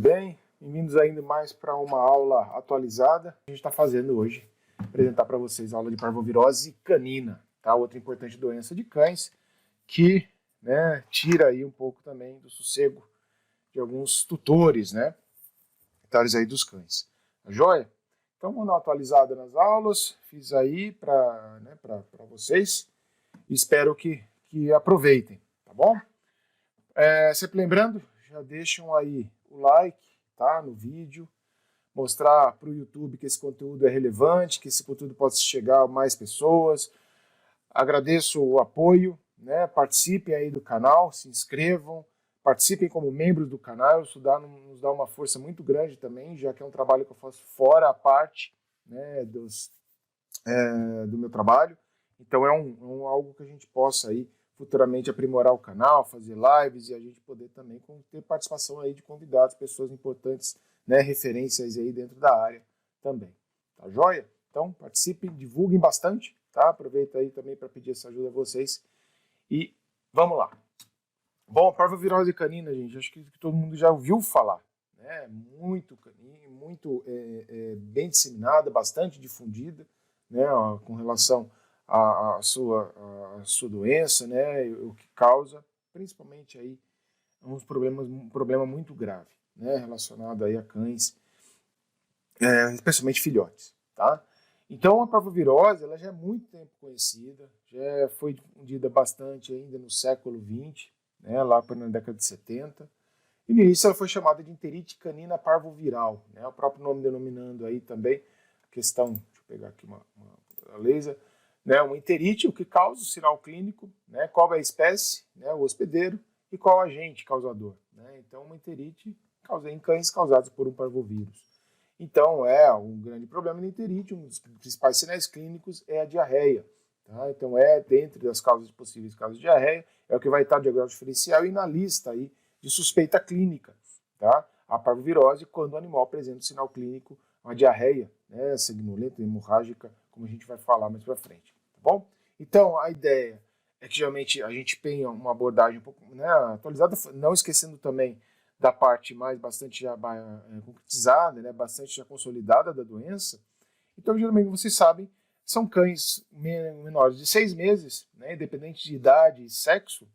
bem? Bem-vindos ainda mais para uma aula atualizada. A gente está fazendo hoje, apresentar para vocês a aula de parvovirose canina, tá? Outra importante doença de cães que, né, tira aí um pouco também do sossego de alguns tutores, né? Tutores aí dos cães. Tá joia? Então vamos dar uma atualizada nas aulas, fiz aí para vocês e espero que aproveitem, tá bom? Sempre lembrando, já deixam aí o like, tá, no vídeo, mostrar para o YouTube que esse conteúdo é relevante, que esse conteúdo pode chegar a mais pessoas. Agradeço o apoio, né, participem aí do canal, se inscrevam, participem como membros do canal, isso nos dá uma força muito grande também, já que é um trabalho que eu faço fora a parte, né, do meu trabalho. Então é algo que a gente possa aí futuramente aprimorar o canal, fazer lives e a gente poder também ter participação aí de convidados, pessoas importantes, né, referências aí dentro da área também. Tá joia? Então participem, divulguem bastante, tá? Aproveita aí também para pedir essa ajuda a vocês e vamos lá. Bom, parvovirose canina, gente, acho que todo mundo já ouviu falar, né? Muito canina, muito bem disseminada, bastante difundida, né, com relação à sua doença, né, o que causa, principalmente aí um problema muito grave, né, relacionado aí a cães, especialmente filhotes, tá? Então a parvovirose, ela já é muito tempo conhecida, já foi difundida bastante ainda no século XX, né, lá na década de 70. E no início ela foi chamada de enterite canina parvoviral, né, o próprio nome denominando aí também a questão, deixa eu pegar aqui uma laser, né, uma enterite, o que causa o sinal clínico, né, qual é a espécie, né, o hospedeiro, e qual o agente causador. Né? Então uma enterite em cães causados por um parvovírus. Então é um grande problema da enterite, um dos principais sinais clínicos é a diarreia. Tá? Então dentre as possíveis causas de diarreia, é o que vai estar no diagnóstico diferencial e na lista aí de suspeita clínica, tá? A parvovirose, quando o animal apresenta um sinal clínico, uma diarreia, né, sanguinolenta, hemorrágica, como a gente vai falar mais para frente, tá bom? Então, a ideia é que geralmente a gente tenha uma abordagem um pouco, né, atualizada, não esquecendo também da parte mais bastante já concretizada, né, bastante já consolidada da doença. Então, geralmente, vocês sabem, são cães menores de 6 meses, né, independente de idade e sexo,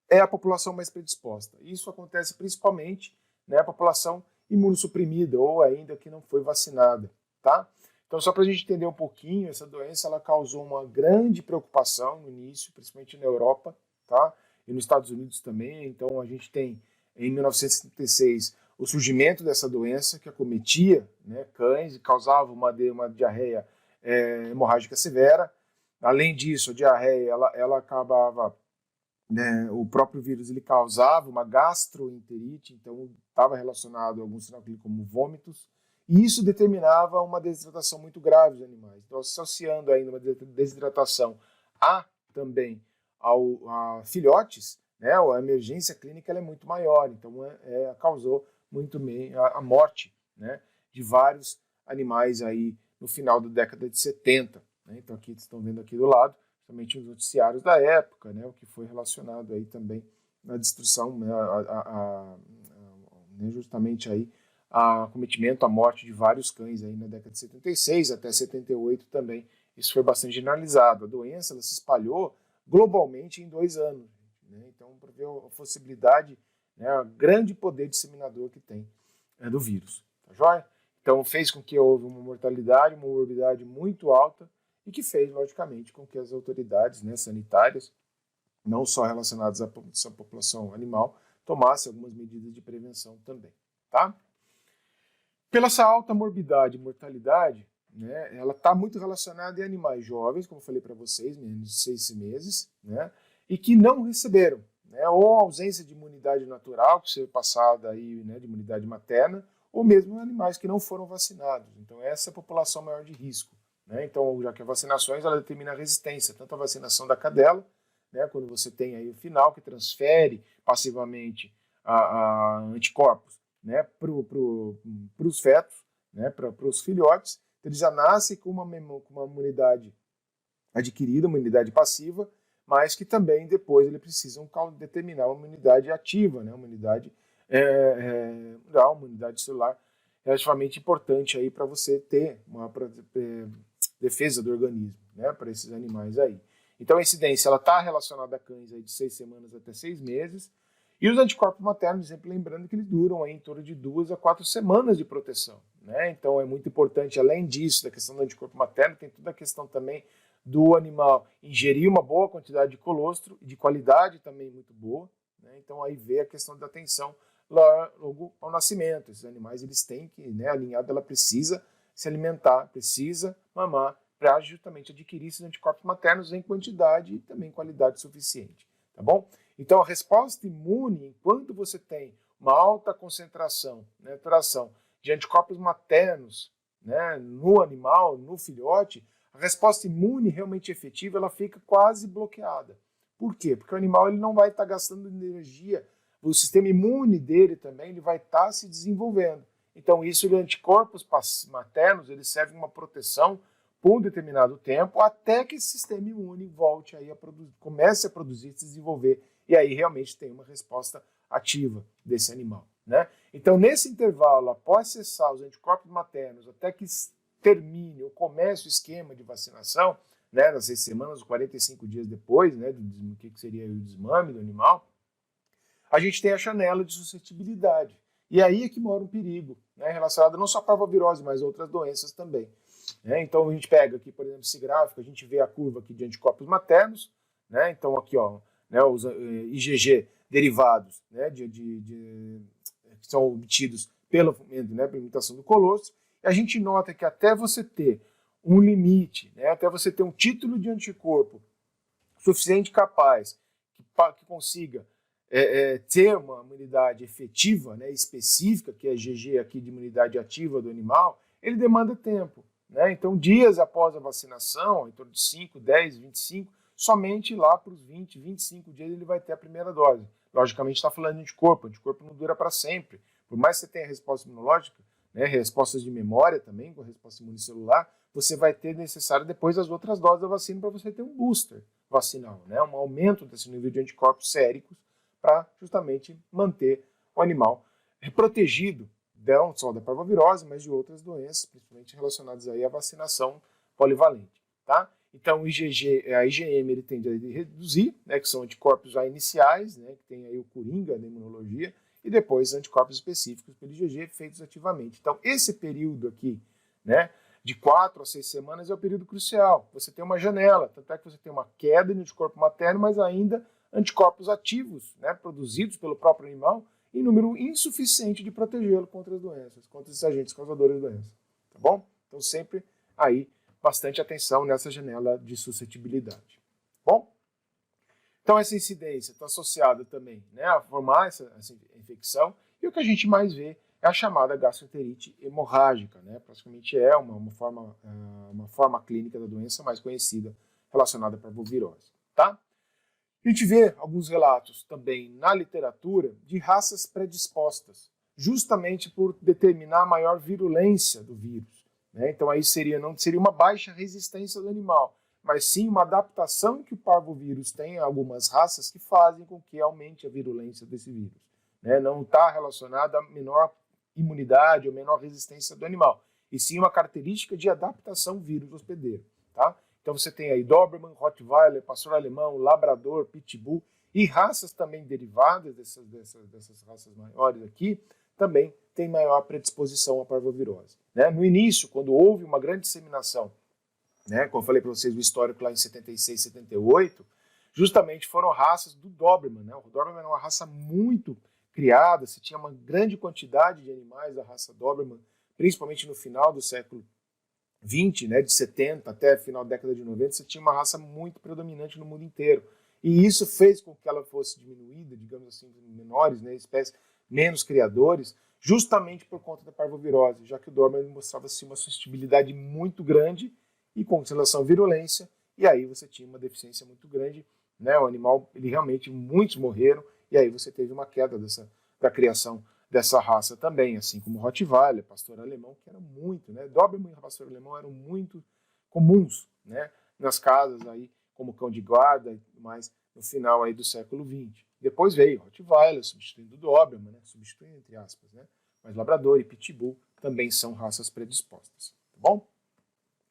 é a população mais predisposta. Isso acontece principalmente, né, a população imunossuprimida ou ainda que não foi vacinada, tá? Então, só para a gente entender um pouquinho, essa doença ela causou uma grande preocupação no início, principalmente na Europa, tá? E nos Estados Unidos também. Então, a gente tem, em 1976, o surgimento dessa doença que acometia, né, cães e causava uma diarreia hemorrágica severa. Além disso, a diarreia ela acabava, né, o próprio vírus ele causava uma gastroenterite, então estava relacionado a algum sinal clínico como vômitos, e isso determinava uma desidratação muito grave dos animais. Então, associando ainda uma desidratação também a filhotes, né, a emergência clínica ela é muito maior, então causou muito bem a morte, né, de vários animais aí no final da década de 70. Né? Então, aqui vocês estão vendo aqui do lado, somente os noticiários da época, né, o que foi relacionado aí também na destruição, né, justamente aí a cometimento, a morte de vários cães aí na década de 76 até 78 também. Isso foi bastante generalizado. A doença ela se espalhou globalmente em 2 anos. Né? Então, para ver a possibilidade, né, o grande poder disseminador que tem do vírus. Tá joia? Então, fez com que houve uma mortalidade, uma morbidade muito alta, e que fez, logicamente, com que as autoridades, né, sanitárias, não só relacionadas à população animal, tomassem algumas medidas de prevenção também. Tá? Pela essa alta morbidade e mortalidade, né, ela está muito relacionada em animais jovens, como eu falei para vocês, menos de 6 meses, né, e que não receberam, né, ou ausência de imunidade natural, que seja passada aí, né, de imunidade materna, ou mesmo animais que não foram vacinados. Então, essa é a população maior de risco. Né? Então, já que as vacinações ela determina a resistência, tanto a vacinação da cadela, né, quando você tem aí o final que transfere passivamente a anticorpos, né, para os fetos, né, para os filhotes, eles já nascem com uma imunidade adquirida, uma imunidade passiva, mas que também depois eles precisam determinar uma imunidade ativa, né, uma imunidade uma imunidade celular relativamente importante aí para você ter uma defesa do organismo, né, para esses animais aí. Então a incidência ela está relacionada a cães aí de 6 semanas até 6 meses, e os anticorpos maternos, sempre lembrando que eles duram aí em torno de 2 a 4 semanas de proteção, né? Então é muito importante, além disso, da questão do anticorpo materno, tem toda a questão também do animal ingerir uma boa quantidade de colostro, de qualidade também muito boa, né? Então aí vem a questão da atenção logo ao nascimento. Esses animais eles têm que, né, a ninhada ela precisa se alimentar, precisa mamar para justamente adquirir esses anticorpos maternos em quantidade e também qualidade suficiente, tá bom? Então a resposta imune, enquanto você tem uma alta concentração, né, alteração de anticorpos maternos, né, no animal, no filhote, a resposta imune realmente efetiva ela fica quase bloqueada. Por quê? Porque o animal ele não vai estar gastando energia, o sistema imune dele também ele vai estar se desenvolvendo. Então isso, os anticorpos maternos, eles servem uma proteção por um determinado tempo, até que esse sistema imune volte aí a produzir, comece a produzir, se desenvolver, e aí realmente tem uma resposta ativa desse animal, né? Então, nesse intervalo, após cessar os anticorpos maternos, até que termine ou comece o esquema de vacinação, né, nas 6 semanas ou 45 dias depois, né, do que seria o desmame do animal, a gente tem a janela de suscetibilidade. E aí é que mora um perigo, né, relacionado não só à parvovirose, mas a outras doenças também. Né? Então a gente pega aqui, por exemplo, esse gráfico, a gente vê a curva aqui de anticorpos maternos, né? Então aqui, ó, né, os IgG derivados, né, que são obtidos pela, né, pela imitação do colostro, e a gente nota que até você ter um limite, né, até você ter um título de anticorpo suficiente capaz que consiga ter uma imunidade efetiva, né, específica, que é a IgG aqui de imunidade ativa do animal, ele demanda tempo. Né? Então, dias após a vacinação, em torno de 5, 10, 25, somente lá para os 20, 25 dias ele vai ter a primeira dose. Logicamente, está falando de anticorpo, o anticorpo não dura para sempre. Por mais que você tenha resposta imunológica, né, respostas de memória também, com resposta imunicelular, você vai ter necessário depois as outras doses da vacina para você ter um booster vacinal, né, um aumento desse nível de anticorpos séricos para justamente manter o animal protegido não só da parvovirose, mas de outras doenças, principalmente relacionadas aí à vacinação polivalente, tá? Então, a IgM ele tende a reduzir, né, que são anticorpos já iniciais, né, que tem aí o coringa da imunologia, e depois anticorpos específicos pelo IgG feitos ativamente. Então, esse período aqui, né, de 4 a 6 semanas é o período crucial. Você tem uma janela, tanto é que você tem uma queda no anticorpo materno, mas ainda anticorpos ativos, né, produzidos pelo próprio animal, em número insuficiente de protegê-lo contra as doenças, contra esses agentes causadores de doença. Tá bom? Então, sempre aí, bastante atenção nessa janela de suscetibilidade. Bom? Então, essa incidência está associada também, né, a formar essa infecção, e o que a gente mais vê é a chamada gastroenterite hemorrágica, né? Praticamente é uma forma clínica da doença mais conhecida relacionada à parvovirose. Tá? A gente vê alguns relatos também na literatura de raças predispostas, justamente por determinar a maior virulência do vírus. Né? Então aí não seria uma baixa resistência do animal, mas sim uma adaptação que o parvovírus tem a algumas raças que fazem com que aumente a virulência desse vírus. Né? Não está relacionado a menor imunidade ou menor resistência do animal, e sim uma característica de adaptação vírus hospedeiro. Tá? Então você tem aí Doberman, Rottweiler, Pastor Alemão, Labrador, Pitbull e raças também derivadas dessas raças maiores aqui, também tem maior predisposição à parvovirose. Né? No início, quando houve uma grande disseminação, né, como eu falei para vocês, o histórico lá em 76, 78, justamente foram raças do Doberman. Né? O Doberman era uma raça muito criada, se tinha uma grande quantidade de animais da raça Doberman, principalmente no final do século 20, né, de 70 até final da década de 90, você tinha uma raça muito predominante no mundo inteiro. E isso fez com que ela fosse diminuída, digamos assim, menores, né, espécies menos criadores, justamente por conta da parvovirose, já que o Doberman mostrava-se uma suscetibilidade muito grande e com relação à virulência, e aí você tinha uma deficiência muito grande, né, o animal, ele realmente, muitos morreram, e aí você teve uma queda da criação dessa raça também, assim como o Rottweiler, Pastor Alemão, que eram muito, né? Doberman e Pastor Alemão eram muito comuns, né? Nas casas aí, como cão de guarda, mas no final aí do século XX, Depois veio Rottweiler, substituindo o Doberman, né? Substituindo entre aspas, né? Mas Labrador e Pitbull também são raças predispostas, tá bom?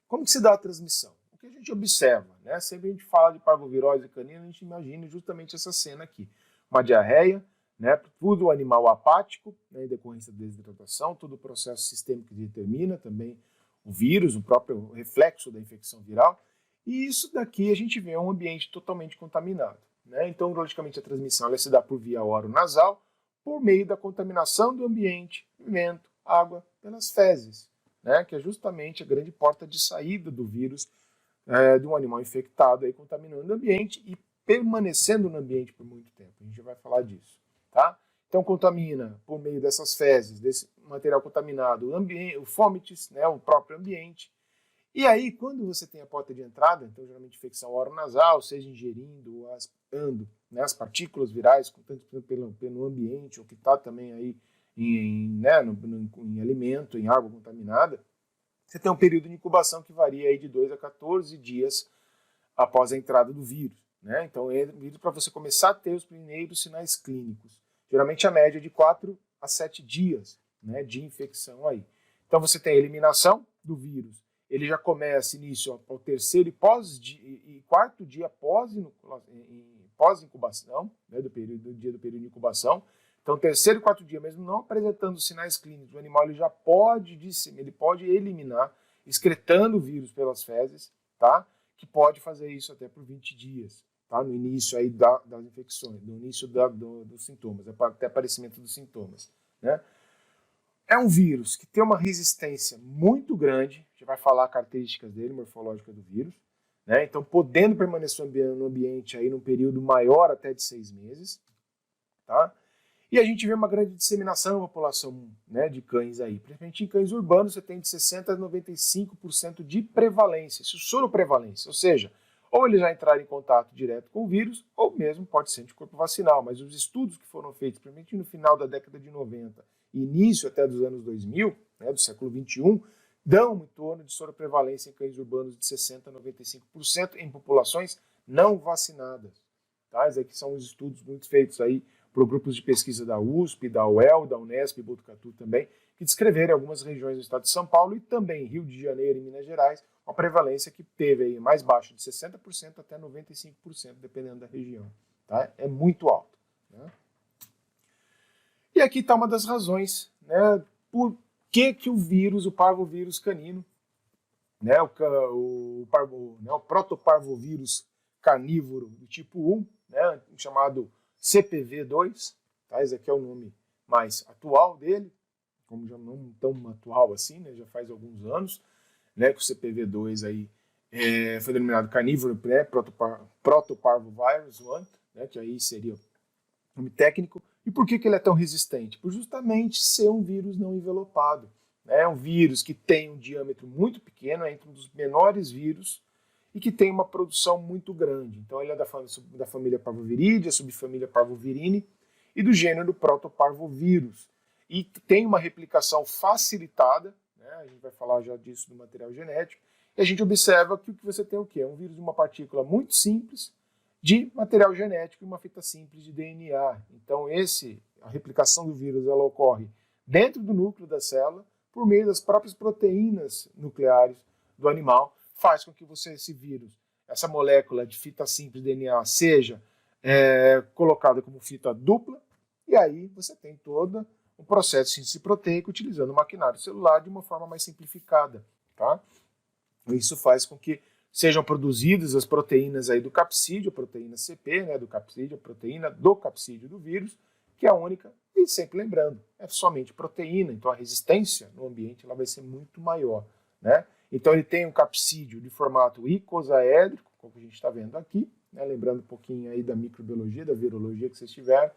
Como que se dá a transmissão? O que a gente observa, né? Sempre a gente fala de parvovirose canina, a gente imagina justamente essa cena aqui. Uma diarreia, né? Tudo animal apático, né? Em decorrência da desidratação, todo o processo sistêmico que determina também o vírus, o próprio reflexo da infecção viral. E isso daqui a gente vê um ambiente totalmente contaminado, né? Então, logicamente, a transmissão ela se dá por via oronasal, por meio da contaminação do ambiente, vento, água, pelas fezes, né? Que é justamente a grande porta de saída do vírus de um animal infectado, aí, contaminando o ambiente e permanecendo no ambiente por muito tempo. A gente vai falar disso, tá? Então, contamina por meio dessas fezes, desse material contaminado, o fomites, né? O próprio ambiente. E aí, quando você tem a porta de entrada, então geralmente infecção oronasal, seja ingerindo ou aspirando, né, as partículas virais, tanto pelo ambiente, ou que está também aí né, em alimento, em água contaminada, você tem um período de incubação que varia aí de 2 a 14 dias após a entrada do vírus, né? Então, para você começar a ter os primeiros sinais clínicos. Geralmente a média é de 4 a 7 dias, né, de infecção aí. Então, você tem a eliminação do vírus. Ele já começa início ao terceiro e quarto dia pós-incubação, né, do período de incubação. Então, terceiro e quarto dia, mesmo não apresentando sinais clínicos, o animal ele já pode eliminar, excretando o vírus pelas fezes, tá? Que pode fazer isso até por 20 dias, tá? No início aí das infecções, no início dos sintomas, até aparecimento dos sintomas, né? É um vírus que tem uma resistência muito grande, a gente vai falar características dele, morfológica do vírus, né? Então, podendo permanecer no ambiente aí num período maior até de 6 meses, tá? E a gente vê uma grande disseminação na população, né, de cães aí. Principalmente em cães urbanos, você tem de 60% a 95% de prevalência, isso soroprevalência, ou seja, ou eles já entraram em contato direto com o vírus, ou mesmo pode ser anticorpo vacinal. Mas os estudos que foram feitos, principalmente no final da década de 90 início até dos anos 2000, né, do século 21, dão em torno de soroprevalência em cães urbanos de 60% a 95% em populações não vacinadas. Tá? Esses aqui são os estudos muito feitos aí por grupos de pesquisa da USP, da UEL, da Unesp e Botucatu também, que descreveram algumas regiões do estado de São Paulo e também Rio de Janeiro e Minas Gerais, uma prevalência que teve aí mais baixa de 60% até 95%, dependendo da região. Tá? É muito alto. Né? E aqui está uma das razões, né, por que o vírus, o parvovírus canino, né, o protoparvovírus carnívoro do tipo 1, né, chamado CPV2, tá? Esse aqui é o nome mais atual dele, como já não tão atual assim, né, já faz alguns anos, né, que o CPV2 aí foi denominado carnívoro, né, protoparvovirus 1, né, que aí seria o nome técnico. E por que ele é tão resistente? Por justamente ser um vírus não envelopado. É um vírus que tem um diâmetro muito pequeno, é entre um dos menores vírus, e que tem uma produção muito grande. Então ele é da família Parvoviridea, subfamília Parvovirine, e do gênero Protoparvovírus. E tem uma replicação facilitada, né? A gente vai falar já disso no material genético, e a gente observa que o que você tem o quê? É um vírus de uma partícula muito simples, de material genético e uma fita simples de DNA. Então a replicação do vírus ela ocorre dentro do núcleo da célula por meio das próprias proteínas nucleares do animal, faz com que esse vírus, essa molécula de fita simples de DNA seja colocada como fita dupla e aí você tem todo o processo de síntese proteica utilizando o maquinário celular de uma forma mais simplificada. Tá? Isso faz com que sejam produzidas as proteínas aí do capsídeo, a proteína CP, né, do capsídeo, a proteína do capsídeo do vírus, que é a única, e sempre lembrando, é somente proteína, então a resistência no ambiente ela vai ser muito maior. Né? Então ele tem um capsídeo de formato icosaédrico, como a gente está vendo aqui, né, lembrando um pouquinho aí da microbiologia, da virologia que vocês tiveram,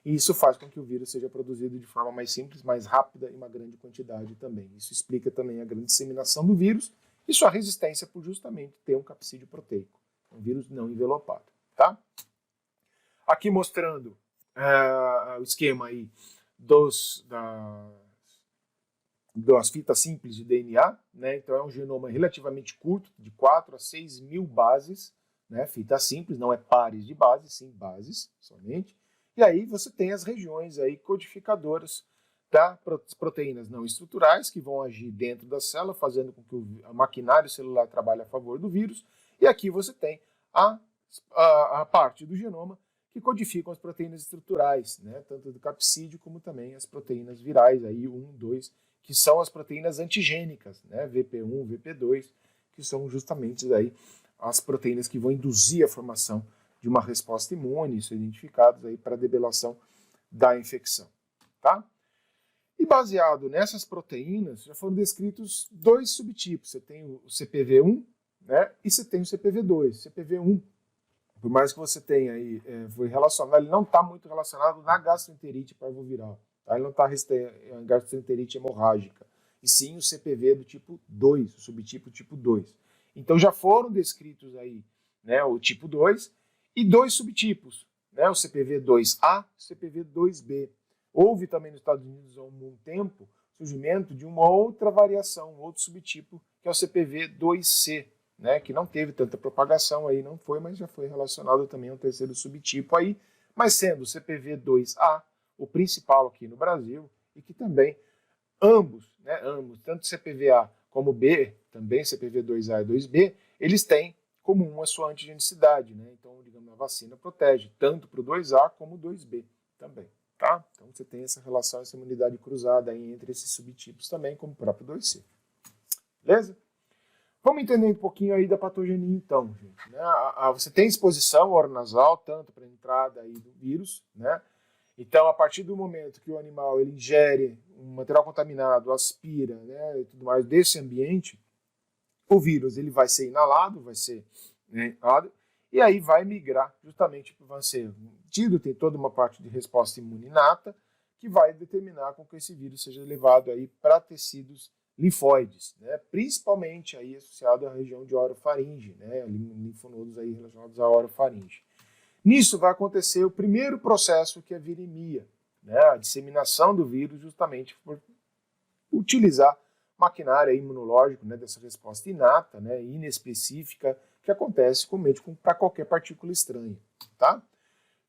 e isso faz com que o vírus seja produzido de forma mais simples, mais rápida e uma grande quantidade também. Isso explica também a grande disseminação do vírus, e sua resistência por justamente ter um capsídeo proteico, um vírus não envelopado. Tá? Aqui mostrando o esquema aí das fitas simples de DNA, né? Então é um genoma relativamente curto, de 4 a 6 mil bases, né? Fita simples, não é pares de bases, sim bases somente. E aí você tem as regiões aí codificadoras das proteínas não estruturais, que vão agir dentro da célula, fazendo com que o maquinário celular trabalhe a favor do vírus. E aqui você tem a parte do genoma que codificam as proteínas estruturais, né, tanto do capsídeo como também as proteínas virais, aí 1, 2, que são as proteínas antigênicas, né, VP1, VP2, que são justamente aí as proteínas que vão induzir a formação de uma resposta imune, são identificados aí para a debelação da infecção. Tá? E baseado nessas proteínas, já foram descritos dois subtipos. Você tem o CPV1, né, e você tem o CPV2. CPV1, por mais que você tenha aí, foi relacionado, ele não está muito relacionado na gastroenterite parvoviral. Tá? Ele não está em gastroenterite hemorrágica. E sim o CPV do tipo 2, o subtipo tipo 2. Então já foram descritos aí, né, o tipo 2 e dois subtipos, né, o CPV2A e o CPV2B. Houve também nos Estados Unidos há um tempo surgimento de uma outra variação, um outro subtipo, que é o CPV2C, né, que não teve tanta propagação aí, não foi, mas já foi relacionado também a um terceiro subtipo aí, mas sendo o CPV2A o principal aqui no Brasil, e que também ambos, tanto CPVA como B, também CPV2A e 2B, eles têm comum a sua antigenicidade, né? Então, digamos, a vacina protege tanto para o 2A como o 2B também, tá? Então você tem essa relação, essa imunidade cruzada aí entre esses subtipos também, como o próprio 2C. Beleza? Vamos entender um pouquinho aí da patogenia então, gente. Né? Você tem exposição oronasal, tanto para a entrada aí do vírus, né? Então, a partir do momento que o animal ele ingere um material contaminado, aspira, né, e tudo mais desse ambiente, o vírus ele vai ser inalado, vai ser, né, inalado, e aí vai migrar justamente para ser tido, tem toda uma parte de resposta imune inata que vai determinar com que esse vírus seja levado aí para tecidos linfóides, né, principalmente aí associado à região de orofaringe, né, linfonodos aí relacionados à orofaringe. Nisso vai acontecer o primeiro processo, que é a viremia, né? A disseminação do vírus justamente por utilizar maquinário imunológico, né, dessa resposta inata, né, inespecífica, que acontece comumente para qualquer partícula estranha. Tá?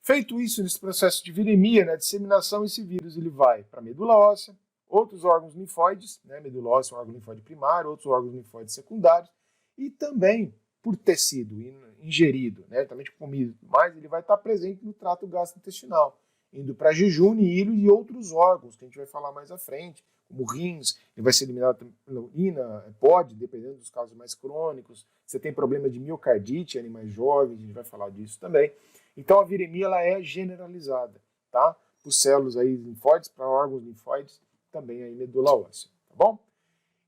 Feito isso, nesse processo de viremia, né, disseminação, esse vírus ele vai para a medula óssea, outros órgãos linfóides, né, medula óssea é um órgão linfóide primário, outros órgãos linfóides secundários, e também por tecido ingerido, né, também comido, mas ele vai estar presente no trato gastrointestinal, indo para jejum, ilho e outros órgãos, que a gente vai falar mais à frente, como rins, ele vai ser eliminado pela urina, pode, dependendo dos casos mais crônicos. Você tem problema de miocardite em animais jovens, a gente vai falar disso também. Então a viremia ela é generalizada, tá? Por células aí linfóides, para órgãos linfóides, também aí medula óssea, tá bom?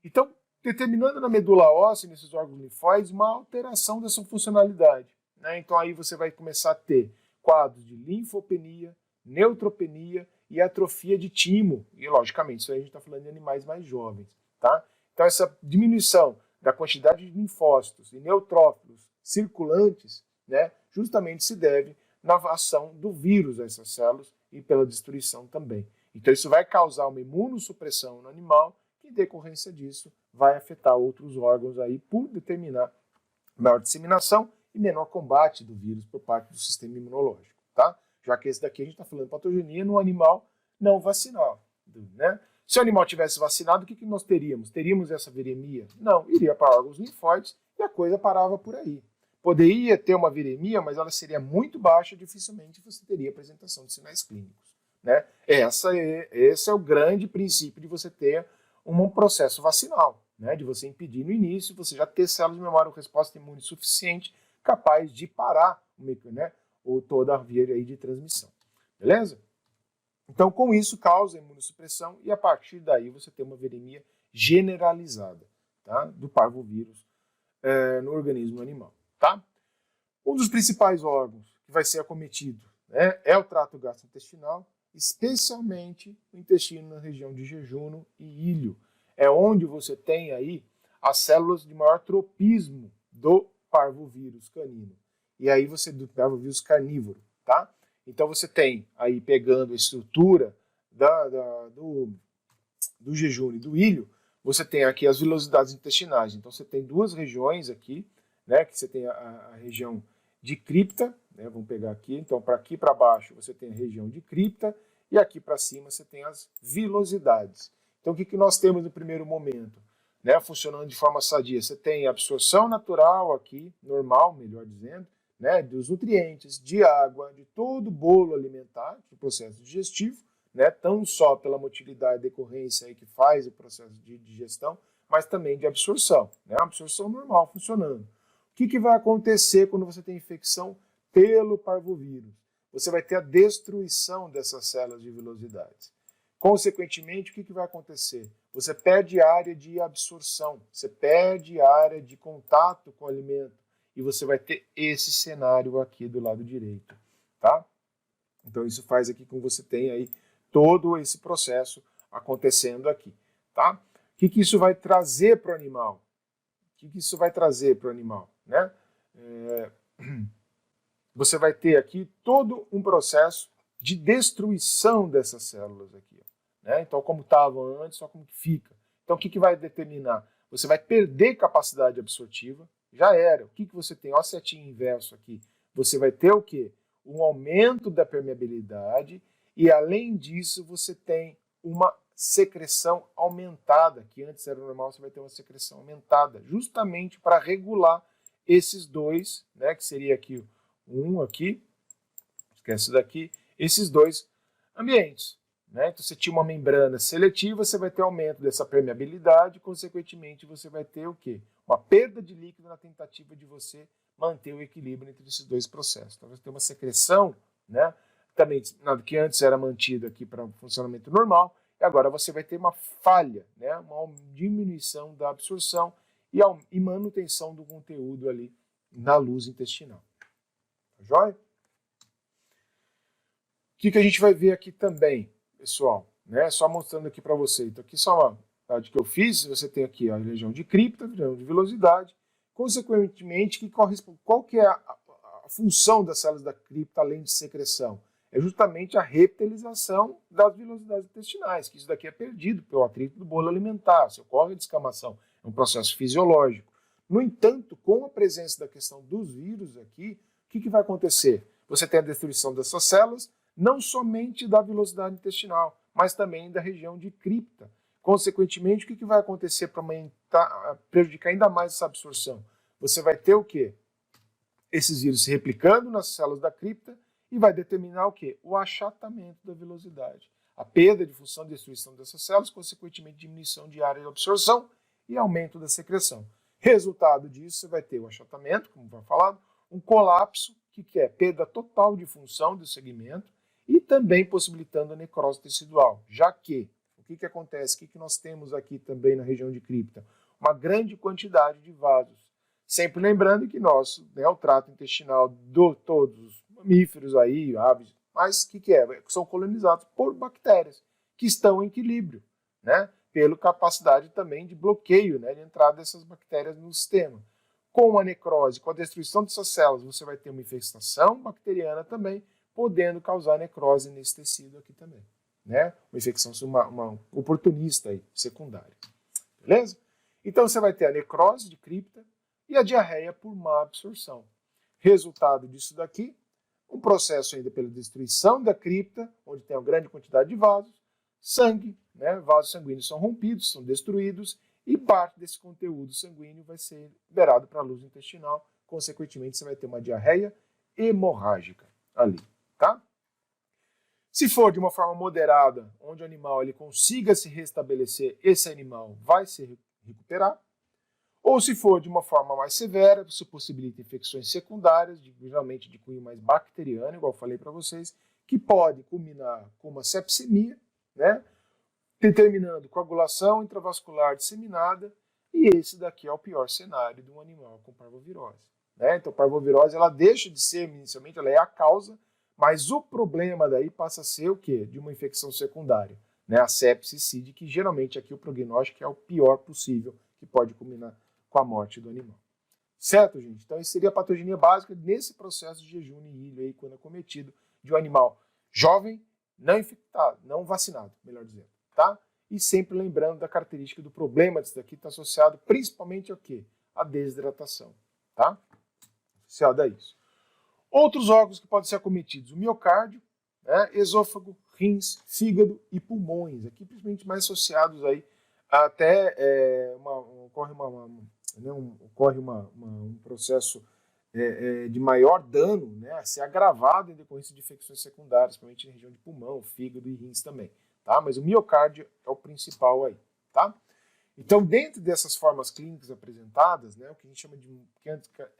Então, determinando na medula óssea, nesses órgãos linfóides, uma alteração dessa funcionalidade, né? Então aí você vai começar a ter quadros de linfopenia, neutropenia e atrofia de timo. E, logicamente, isso aí a gente está falando de animais mais jovens. Tá? Então, essa diminuição da quantidade de linfócitos e neutrófilos circulantes, né, justamente se deve na ação do vírus a essas células e pela destruição também. Então, isso vai causar uma imunossupressão no animal, que, em decorrência disso, vai afetar outros órgãos aí por determinar maior disseminação e menor combate do vírus por parte do sistema imunológico. Tá? Já que esse daqui a gente está falando de patogenia no animal não vacinal. Né? Se o animal tivesse vacinado, o que nós teríamos? Teríamos essa viremia? Não, iria para órgãos linfóides e a coisa parava por aí. Poderia ter uma viremia, mas ela seria muito baixa, dificilmente você teria apresentação de sinais clínicos. Né? Esse é o grande princípio de você ter um processo vacinal, né? De você impedir no início, você já ter células de memória ou resposta imune suficiente, capaz de parar, né, ou toda a via aí de transmissão. Beleza? Então, com isso, causa imunossupressão e, a partir daí, você tem uma viremia generalizada, tá, do parvovírus no organismo animal. Tá? Um dos principais órgãos que vai ser acometido, né, é o trato gastrointestinal, especialmente o intestino na região de jejuno e ilho. É onde você tem aí as células de maior tropismo do parvovírus canino. E aí você do parvovírus carnívoro, tá? Então você tem aí, pegando a estrutura do jejum e do ilho, você tem aqui as vilosidades intestinais. Então você tem duas regiões aqui, né? Que você tem a região de cripta, né? Vamos pegar aqui, então para aqui para baixo você tem a região de cripta e aqui para cima você tem as vilosidades. Então o que nós temos no primeiro momento? Né, funcionando de forma sadia, você tem a absorção natural aqui, normal, melhor dizendo, né, dos nutrientes, de água, de todo o bolo alimentar, do processo digestivo, né, tão só pela motilidade e decorrência aí que faz o processo de digestão, mas também de absorção, né, absorção normal funcionando. O que vai acontecer quando você tem infecção pelo parvovírus? Você vai ter a destruição dessas células de vilosidades. Consequentemente, o que vai acontecer? Você perde área de absorção, você perde área de contato com o alimento e você vai ter esse cenário aqui do lado direito, tá? Então isso faz aqui com que você tenha aí todo esse processo acontecendo aqui, tá? O que isso vai trazer para o animal? O que isso vai trazer para o animal, né? Você vai ter aqui todo um processo de destruição dessas células aqui, né? Então, como estavam antes, só como que fica. Então, o que vai determinar? Você vai perder capacidade absortiva, já era. O que você tem? Olha a setinha inverso aqui. Você vai ter o quê? Um aumento da permeabilidade e, além disso, você tem uma secreção aumentada, que antes era normal, você vai ter uma secreção aumentada, justamente para regular esses dois, né, que seria aqui um aqui, esquece daqui, esses dois ambientes. Né? Então, você tinha uma membrana seletiva, você vai ter aumento dessa permeabilidade, consequentemente, você vai ter o quê? Uma perda de líquido na tentativa de você manter o equilíbrio entre esses dois processos. Então, você tem uma secreção, né? Também que antes era mantida aqui para um funcionamento normal, e agora você vai ter uma falha, né? Uma diminuição da absorção e manutenção do conteúdo ali na luz intestinal. Tá joia? O que a gente vai ver aqui também, pessoal, né? Só mostrando aqui para você. Então, aqui só uma atividade que eu fiz. Você tem aqui a região de cripta, a região de vilosidade. Consequentemente, qual que é a função das células da cripta, além de secreção? É justamente a reptilização das vilosidades intestinais, que isso daqui é perdido pelo atrito do bolo alimentar, se ocorre a descamação. É um processo fisiológico. No entanto, com a presença da questão dos vírus aqui, o que vai acontecer? Você tem a destruição dessas células, não somente da vilosidade intestinal, mas também da região de cripta. Consequentemente, o que vai acontecer para prejudicar ainda mais essa absorção? Você vai ter o quê? Esses vírus se replicando nas células da cripta e vai determinar o quê? O achatamento da vilosidade. A perda de função de destruição dessas células, consequentemente diminuição de área de absorção e aumento da secreção. Resultado disso, você vai ter o achatamento, como foi falado, um colapso, que é perda total de função do segmento, e também possibilitando a necrose tecidual, já que, o que acontece? O que nós temos aqui também na região de cripta? Uma grande quantidade de vasos. Sempre lembrando que o trato intestinal de todos os mamíferos aí, aves, mas o que é? São colonizados por bactérias, que estão em equilíbrio, né? Pela capacidade também de bloqueio, né, de entrada dessas bactérias no sistema. Com a necrose, com a destruição dessas células, você vai ter uma infestação bacteriana também, podendo causar necrose nesse tecido aqui também. Né? Uma infecção uma oportunista aí, secundária. Beleza? Então você vai ter a necrose de cripta e a diarreia por má absorção. Resultado disso daqui, um processo ainda pela destruição da cripta, onde tem uma grande quantidade de vasos, sangue, né? Vasos sanguíneos são rompidos, são destruídos, e parte desse conteúdo sanguíneo vai ser liberado para a luz intestinal. Consequentemente, você vai ter uma diarreia hemorrágica ali. Tá? Se for de uma forma moderada, onde o animal ele consiga se restabelecer, esse animal vai se recuperar. Ou se for de uma forma mais severa, isso possibilita infecções secundárias, geralmente de cunho mais bacteriano, igual eu falei para vocês, que pode culminar com uma sepsemia, né, determinando coagulação intravascular disseminada, e esse daqui é o pior cenário de um animal com parvovirose. Né? Então, a parvovirose ela deixa de ser, inicialmente, ela é a causa, mas o problema daí passa a ser o quê? De uma infecção secundária, né? A sepsicide, que geralmente aqui o prognóstico é o pior possível, que pode culminar com a morte do animal. Certo, gente? Então, isso seria a patogenia básica nesse processo de jejum em ilha, aí, quando é cometido de um animal jovem, não infectado, não vacinado, melhor dizendo. Tá? E sempre lembrando da característica do problema disso daqui, está associado principalmente ao quê? A desidratação. Tá? Associado a isso. Outros órgãos que podem ser acometidos, o miocárdio, né, esôfago, rins, fígado e pulmões, aqui principalmente mais associados aí até ocorre um processo de maior dano, né, a ser agravado em decorrência de infecções secundárias, principalmente em região de pulmão, fígado e rins também, tá? Mas o miocárdio é o principal aí, tá? Então, dentro dessas formas clínicas apresentadas, né, o que a gente chama de,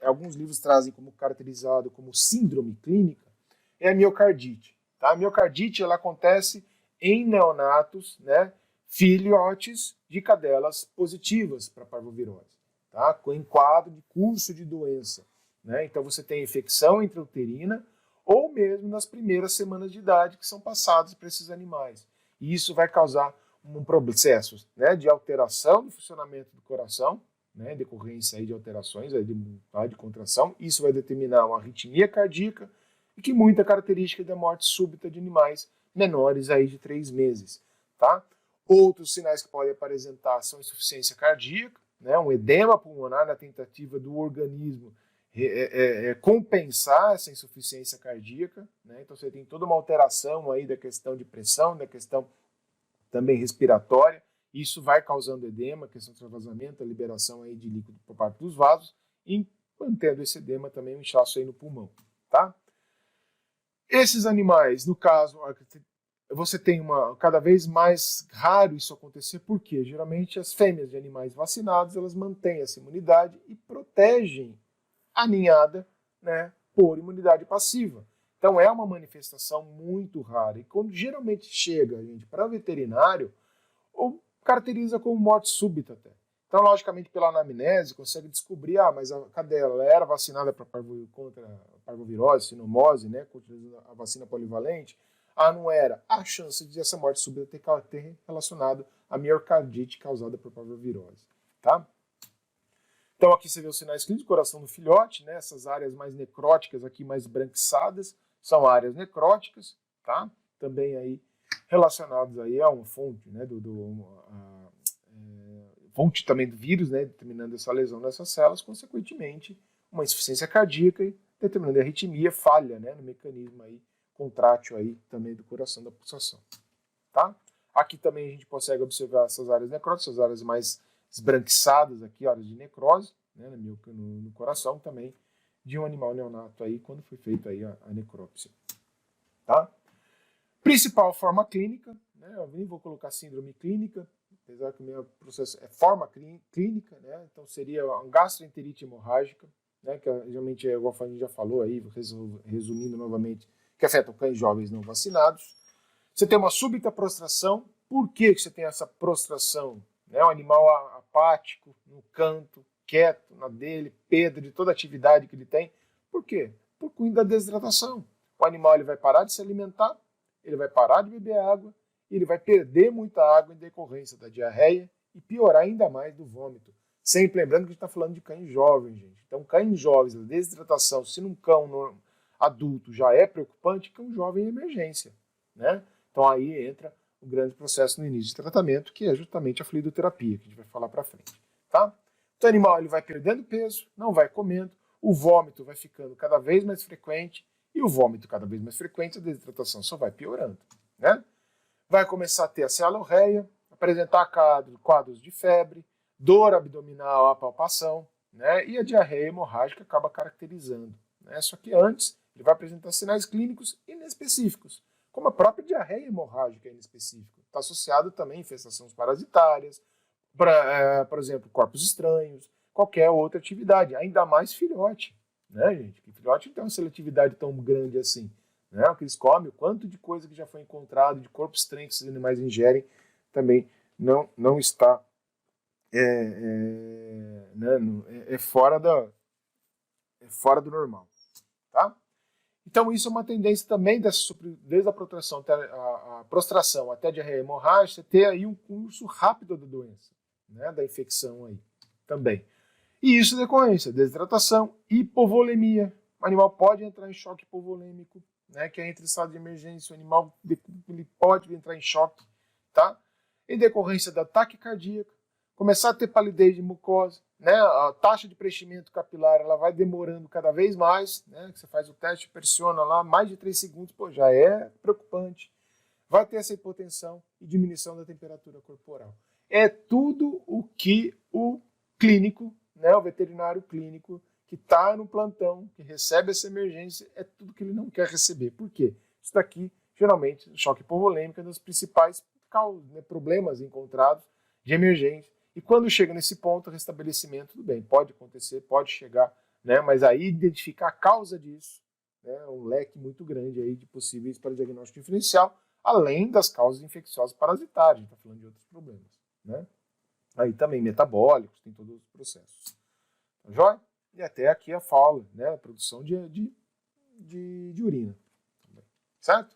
alguns livros trazem como caracterizado como síndrome clínica, é a miocardite. Tá? A miocardite ela acontece em neonatos, né, filhotes de cadelas positivas para parvovirose, tá? Em quadro de curso de doença. Né? Então, você tem infecção intrauterina ou mesmo nas primeiras semanas de idade que são passadas para esses animais. E isso vai causar um processo, né, de alteração do funcionamento do coração, né, decorrência aí de alterações aí de contração. Isso vai determinar uma arritmia cardíaca e que muita característica da morte súbita de animais menores aí de 3 meses. Tá? Outros sinais que podem apresentar são insuficiência cardíaca, né, um edema pulmonar na tentativa do organismo compensar essa insuficiência cardíaca. Né? Então você tem toda uma alteração aí da questão de pressão, da questão também respiratória, isso vai causando edema, questão de extravasamento, a liberação aí de líquido por parte dos vasos, e mantendo esse edema também um inchaço aí no pulmão, tá? Esses animais, no caso, você tem cada vez mais raro isso acontecer, porque geralmente as fêmeas de animais vacinados, elas mantêm essa imunidade e protegem a ninhada, né, por imunidade passiva. Então é uma manifestação muito rara. E quando geralmente chega, gente, para veterinário, ou caracteriza como morte súbita até. Então, logicamente, pela anamnese, consegue descobrir, mas a cadela ela era vacinada contra a parvovirose, sinomose, né, contra a vacina polivalente. Não era. A chance de essa morte súbita ter relacionado à miocardite causada por parvovirose. Tá? Então, aqui você vê os sinais clínicos, coração do filhote, né, essas áreas mais necróticas aqui, mais branquiçadas, são áreas necróticas, tá? Também aí relacionados aí a uma fonte, né, fonte também do vírus, né, determinando essa lesão nessas células, consequentemente uma insuficiência cardíaca e determinando a arritmia, falha, né, no mecanismo aí contrátil aí também do coração da pulsação, tá? Aqui também a gente consegue observar essas áreas necróticas, essas áreas mais esbranquiçadas aqui, áreas de necrose, né, no coração também de um animal neonato aí, quando foi feita aí a necrópsia. Tá? Principal forma clínica, né, eu nem vou colocar síndrome clínica, apesar que o meu processo é forma clínica, né, então seria uma gastroenterite hemorrágica, né, que geralmente, igual a gente já falou aí, resumindo novamente, que afeta cães jovens não vacinados. Você tem uma súbita prostração. Por que você tem essa prostração? Né, um animal apático, no canto, quieto, na dele, pedra de toda a atividade que ele tem. Por quê? Por conta da desidratação. O animal ele vai parar de se alimentar, ele vai parar de beber água, e ele vai perder muita água em decorrência da diarreia e piorar ainda mais do vômito. Sempre lembrando que a gente está falando de cães jovens, gente. Então, cães jovens, a desidratação, se num cão adulto já é preocupante, cão jovem é emergência, né? Então aí entra o grande processo no início de tratamento, que é justamente a fluidoterapia, que a gente vai falar para frente, tá? Então o animal ele vai perdendo peso, não vai comendo, o vômito vai ficando cada vez mais frequente, e o vômito cada vez mais frequente, a desidratação só vai piorando, né? Vai começar a ter a cialorreia, apresentar quadros de febre, dor abdominal à palpação, né? E a diarreia hemorrágica acaba caracterizando, né? Só que antes ele vai apresentar sinais clínicos inespecíficos, como a própria diarreia hemorrágica inespecífica. Está associado também a infestações parasitárias, por exemplo, corpos estranhos, qualquer outra atividade, ainda mais filhote, né, gente? Porque filhote não tem uma seletividade tão grande assim, né? O que eles comem, o quanto de coisa que já foi encontrado, de corpos estranhos que esses animais ingerem, também não está fora do normal, tá? Então, isso é uma tendência também, desde a prostração até a diarreia hemorrágica, ter aí um curso rápido da doença, né, da infecção aí também. E isso é decorrência, desidratação, hipovolemia. O animal pode entrar em choque hipovolêmico, né, que é entre estado de emergência, o animal ele pode entrar em choque, tá? Em decorrência da taquicardia, começar a ter palidez de mucosa, né? A taxa de preenchimento capilar ela vai demorando cada vez mais, né? Você faz o teste, pressiona lá, mais de 3 segundos, pô, já é preocupante. Vai ter essa hipotensão e diminuição da temperatura corporal. É tudo o que o clínico, né, o veterinário clínico, que está no plantão, que recebe essa emergência, é tudo que ele não quer receber. Por quê? Isso daqui, geralmente, o choque hipovolêmico é um dos principais causas, né, problemas encontrados de emergência. E quando chega nesse ponto, o restabelecimento, tudo bem, pode acontecer, pode chegar, né, mas aí identificar a causa disso, né, um leque muito grande aí de possíveis para diagnóstico diferencial, além das causas infecciosas parasitárias, a gente está falando de outros problemas, né? Aí também metabólicos, tem todos os processos. Tá joia? E até aqui a fala, né? A produção de urina. Certo?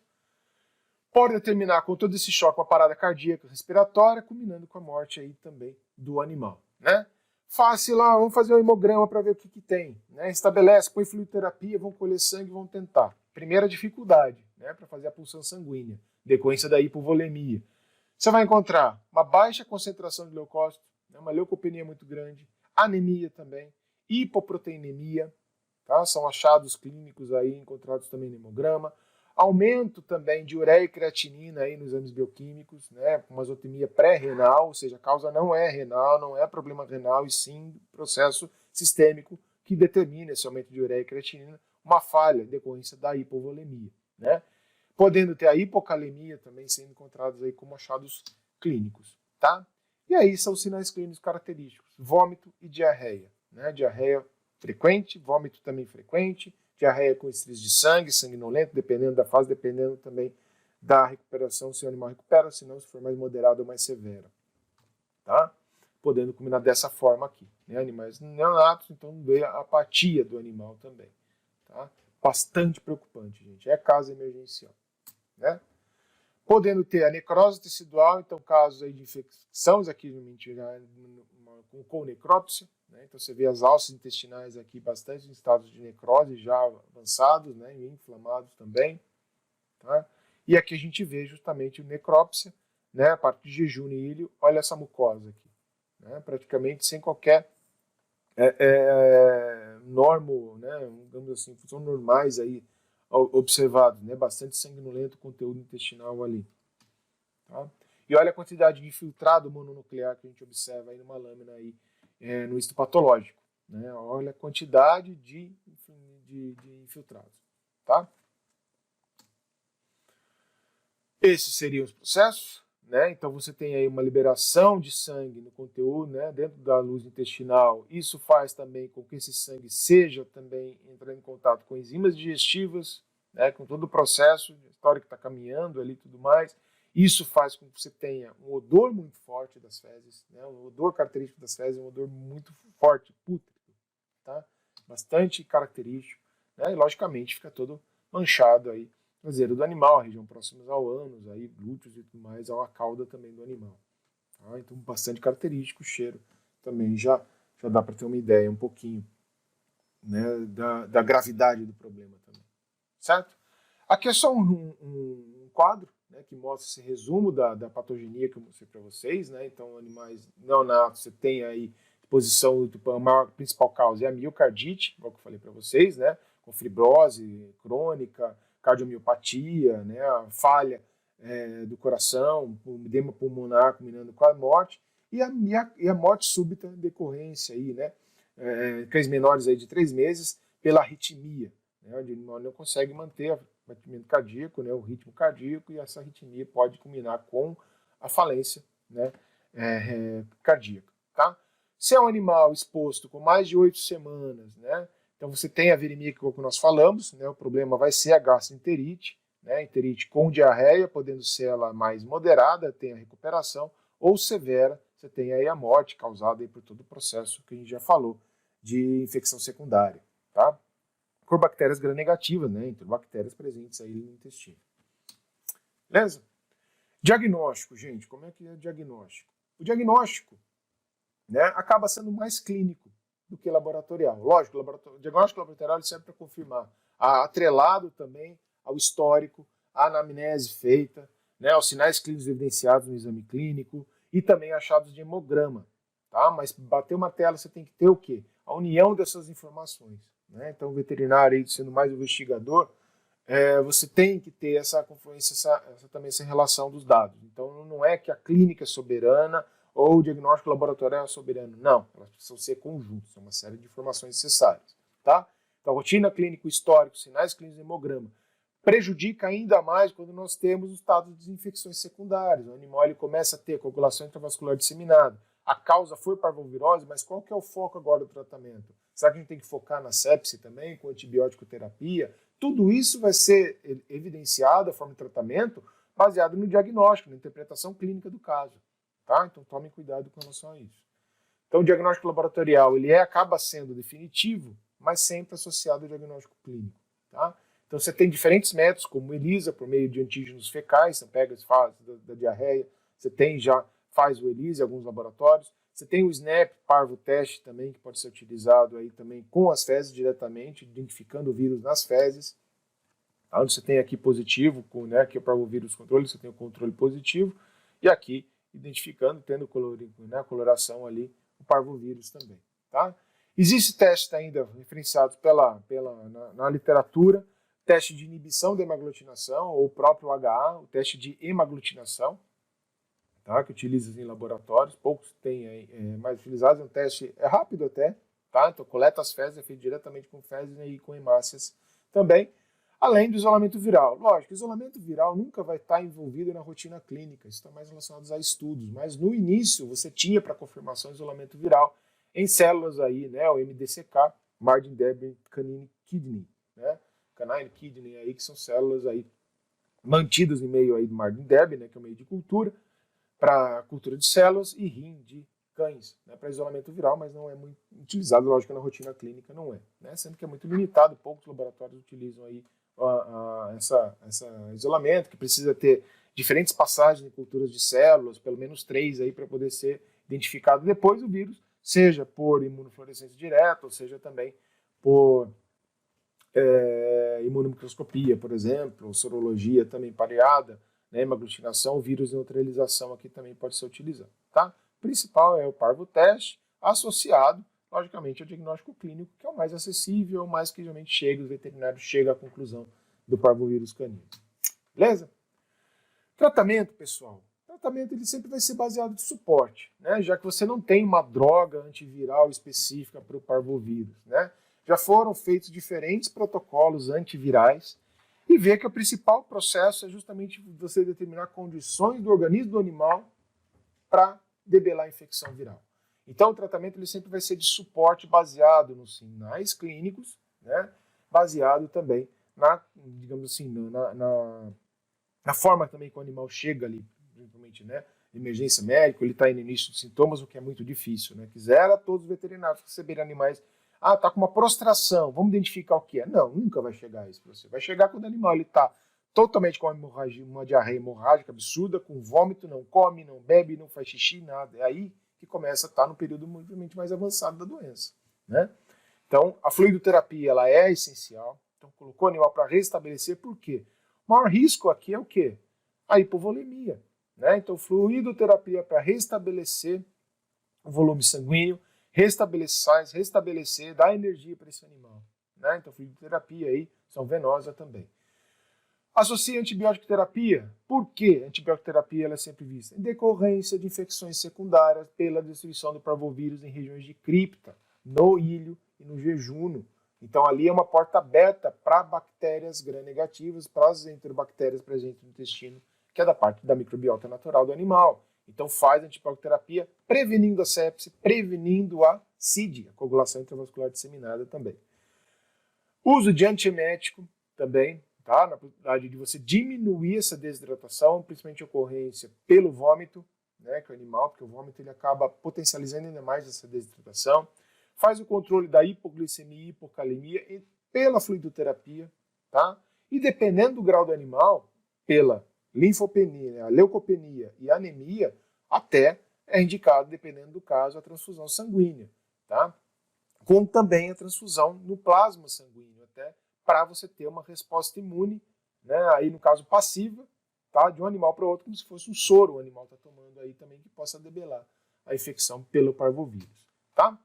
Pode determinar com todo esse choque uma parada cardíaca respiratória, culminando com a morte aí também do animal, né? Fácil lá, vamos fazer um hemograma para ver o que tem, né? Estabelece, põe fluidoterapia, vão colher sangue, vão tentar. Primeira dificuldade, né? Para fazer a pulsão sanguínea, decorrência da hipovolemia. Você vai encontrar uma baixa concentração de leucócitos, né? Uma leucopenia muito grande, anemia também, hipoproteinemia, tá? São achados clínicos aí encontrados também no hemograma. Aumento também de ureia e creatinina aí nos exames bioquímicos, né, uma azotemia pré-renal, ou seja, a causa não é renal, não é problema renal, e sim processo sistêmico que determina esse aumento de ureia e creatinina, uma falha em decorrência da hipovolemia, né? Podendo ter a hipocalemia também sendo encontrados aí como achados clínicos, tá? E aí são os sinais clínicos característicos, vômito e diarreia, né? Diarreia frequente, vômito também frequente, diarreia com estria de sangue, sanguinolento, dependendo da fase, dependendo também da recuperação, se o animal recupera, se não, se for mais moderada ou mais severa. Tá? Podendo combinar dessa forma aqui. Né? Animais neonatos, então vê a apatia do animal também. Tá? Bastante preocupante, gente. É caso emergencial. Né? Podendo ter a necrose tecidual, então casos aí de infecções aqui com necrópsia, né? Então você vê as alças intestinais aqui bastante em estados de necrose já avançados, né? E inflamados também, tá? E aqui a gente vê justamente o necrópsia, né? A parte de jejum e ilho, olha essa mucosa aqui, né? Praticamente sem qualquer normo, né? Digamos assim, são normais aí observados, né? Bastante sanguinolento conteúdo intestinal ali. Tá? E olha a quantidade de infiltrado mononuclear que a gente observa aí numa lâmina aí, no histopatológico. Né? Olha a quantidade de infiltrados. Tá? Esses seriam os processos. Né? Então você tem aí uma liberação de sangue no conteúdo, né? Dentro da luz intestinal. Isso faz também com que esse sangue seja também entrando em contato com enzimas digestivas, né? Com todo o processo, a história que está caminhando ali e tudo mais. Isso faz com que você tenha um odor muito forte das fezes, né? O odor característico das fezes é um odor muito forte, pútrido, tá? Bastante característico, né? E logicamente fica todo manchado aí, traseiro do animal, a região próxima ao ânus, aí glúteos e tudo mais, a cauda também do animal. Tá? Então bastante característico, o cheiro também já dá para ter uma ideia um pouquinho, né, da gravidade do problema também, certo? Aqui é só um quadro, né, que mostra esse resumo da patogenia que eu mostrei para vocês, né? Então, animais neonatos, você tem aí exposição, a maior principal causa é a miocardite, igual que eu falei para vocês, né? Com fibrose crônica, cardiomiopatia, né? A falha do coração, o edema pulmonar combinando com a morte, e a morte súbita em decorrência aí, né? Cães menores aí de 3 meses pela arritmia, né? Onde o animal não consegue manter batimento cardíaco, né, o ritmo cardíaco, e essa arritmia pode culminar com a falência, né, cardíaca. Tá? Se é um animal exposto com mais de 8 semanas, né, então você tem a viremia que nós falamos, né, o problema vai ser a gastroenterite, né, enterite com diarreia, podendo ser ela mais moderada, tem a recuperação, ou severa, você tem aí a morte causada aí por todo o processo que a gente já falou de infecção secundária. Tá? Por bactérias gram-negativas, né, entre bactérias presentes aí no intestino. Beleza? Diagnóstico, gente, como é que é o diagnóstico? O diagnóstico, né, acaba sendo mais clínico do que laboratorial. Lógico, o diagnóstico laboratorial serve para confirmar, atrelado também ao histórico, à anamnese feita, né, aos sinais clínicos evidenciados no exame clínico e também achados de hemograma. tá? Mas bater uma tela você tem que ter o quê? A união dessas informações, né? Então o veterinário, aí, sendo mais investigador, você tem que ter essa confluência, também essa relação dos dados. Então não é que a clínica é soberana ou o diagnóstico laboratorial é soberano. Não, elas precisam ser conjuntos, é uma série de informações necessárias. Tá? Então, rotina clínico histórico, sinais clínicos, hemograma. Prejudica ainda mais quando nós temos o estado de infecções secundárias. O animal ele começa a ter coagulação intravascular disseminada. A causa foi parvovirose, mas qual que é o foco agora do tratamento? Será que a gente tem que focar na sepse também, com antibiótico terapia? Tudo isso vai ser evidenciado, a forma de tratamento, baseado no diagnóstico, na interpretação clínica do caso. Tá? Então tomem cuidado com relação a isso. Então o diagnóstico laboratorial ele acaba sendo definitivo, mas sempre associado ao diagnóstico clínico. Tá? Então você tem diferentes métodos, como ELISA, por meio de antígenos fecais, você pega as fases da diarreia, você faz o ELISA em alguns laboratórios, você tem o SNAP, parvo teste também, que pode ser utilizado aí também com as fezes diretamente, identificando o vírus nas fezes. Onde você tem aqui positivo, que é para o vírus controle, você tem o controle positivo, e aqui identificando, tendo coloração ali, o parvovírus também. Tá? Existem testes ainda referenciados na literatura, teste de inibição da hemaglutinação, ou o próprio HA, o teste de hemaglutinação, tá? Que utiliza em laboratórios, poucos têm mais utilizados, é um teste rápido até, tá? Então coleta as fezes, é feito diretamente com fezes e com hemácias também. Além do isolamento viral. Lógico, isolamento viral nunca vai estar envolvido na rotina clínica, isso está mais relacionado a estudos, mas no início você tinha para confirmação isolamento viral em células aí, né, o MDCK, Marden Debris Canine Kidney, né, Canine Kidney aí, que são células aí mantidas em meio aí do Marden Debris, né, que é o meio de cultura, para cultura de células e rim de cães, né, para isolamento viral, mas não é muito utilizado, lógico, na rotina clínica não é, né, sendo que é muito limitado, poucos laboratórios utilizam aí essa isolamento, que precisa ter diferentes passagens em culturas de células, pelo menos 3 aí para poder ser identificado depois o vírus, seja por imunofluorescência direta, ou seja também por imunomicroscopia, por exemplo, ou sorologia também pareada, né, hemaglutinação, vírus neutralização aqui também pode ser utilizado. Tá? O principal é o parvoteste, associado logicamente, ao diagnóstico clínico, que é o mais acessível, o mais que geralmente chega, os veterinários chegam à conclusão do parvovírus canino. Beleza? Tratamento, pessoal. O tratamento ele sempre vai ser baseado em suporte, né? Já que você não tem uma droga antiviral específica para o parvovírus, né? Já foram feitos diferentes protocolos antivirais e ver que o principal processo é justamente você determinar condições do organismo do animal para debelar a infecção viral. Então, o tratamento ele sempre vai ser de suporte baseado nos sinais clínicos, né? Baseado também digamos assim, na forma também que o animal chega ali, principalmente, né? Emergência médica, ele está no início de sintomas, o que é muito difícil, né? Quisera todos os veterinários receberem animais. Ah, tá com uma prostração, vamos identificar o que é. Não, nunca vai chegar isso para você. Vai chegar quando o animal está totalmente com uma diarreia hemorrágica absurda, com vômito, não come, não bebe, não faz xixi, nada. É aí que começa a estar no período muito mais avançado da doença, né? Então, a fluidoterapia ela é essencial. Então, colocou o animal para restabelecer, por quê? O maior risco aqui é o quê? A hipovolemia, né? Então, fluidoterapia para restabelecer o volume sanguíneo, restabelecer, dar energia para esse animal, né? Então, fluidoterapia aí são venosa também. Associa a antibiótico terapia. Por que a antibiótico terapia ela é sempre vista? Em decorrência de infecções secundárias pela destruição do parvovírus em regiões de cripta, no ilho e no jejuno. Então ali é uma porta aberta para bactérias gram-negativas, para as enterobactérias presentes no intestino, que é da parte da microbiota natural do animal. Então faz a antibiótico terapia prevenindo a sepse, prevenindo a CID, a coagulação intravascular disseminada também. Uso de antiemético também, tá? Na possibilidade de você diminuir essa desidratação, principalmente a ocorrência pelo vômito, né, que é o animal, porque o vômito ele acaba potencializando ainda mais essa desidratação. Faz o controle da hipoglicemia e hipocalemia pela fluidoterapia, tá? E dependendo do grau do animal, pela linfopenia, leucopenia e anemia, até é indicado, dependendo do caso, a transfusão sanguínea, tá? Como também a transfusão no plasma sanguíneo, até para você ter uma resposta imune, né, aí no caso passiva, tá, de um animal para outro, como se fosse um soro o animal está tomando aí também, que possa debelar a infecção pelo parvovírus, tá?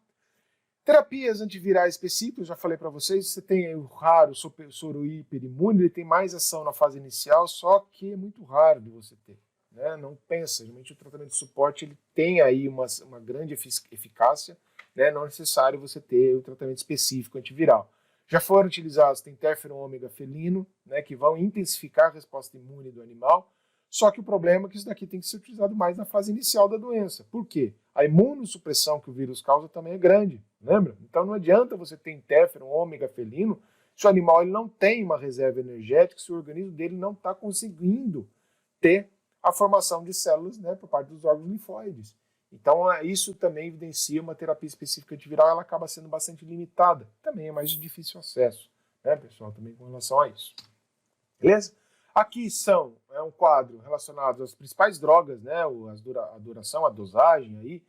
Terapias antivirais específicas, já falei para vocês, você tem o raro soro hiperimune, ele tem mais ação na fase inicial, só que é muito raro de você ter. Né? Não pensa, geralmente o tratamento de suporte ele tem aí uma grande eficácia, né? Não é necessário você ter o tratamento específico antiviral. Já foram utilizados, tem interferon ômega felino, né, que vão intensificar a resposta imune do animal, só que o problema é que isso daqui tem que ser utilizado mais na fase inicial da doença. Por quê? A imunossupressão que o vírus causa também é grande, lembra? Então não adianta você ter interferon ômega felino se o animal ele não tem uma reserva energética, se o organismo dele não está conseguindo ter a formação de células, né, por parte dos órgãos linfóides. Então isso também evidencia uma terapia específica antiviral, ela acaba sendo bastante limitada. Também é mais de difícil acesso, né, pessoal, também com relação a isso. Beleza? Aqui é um quadro relacionado às principais drogas, né, a duração, a dosagem, aí,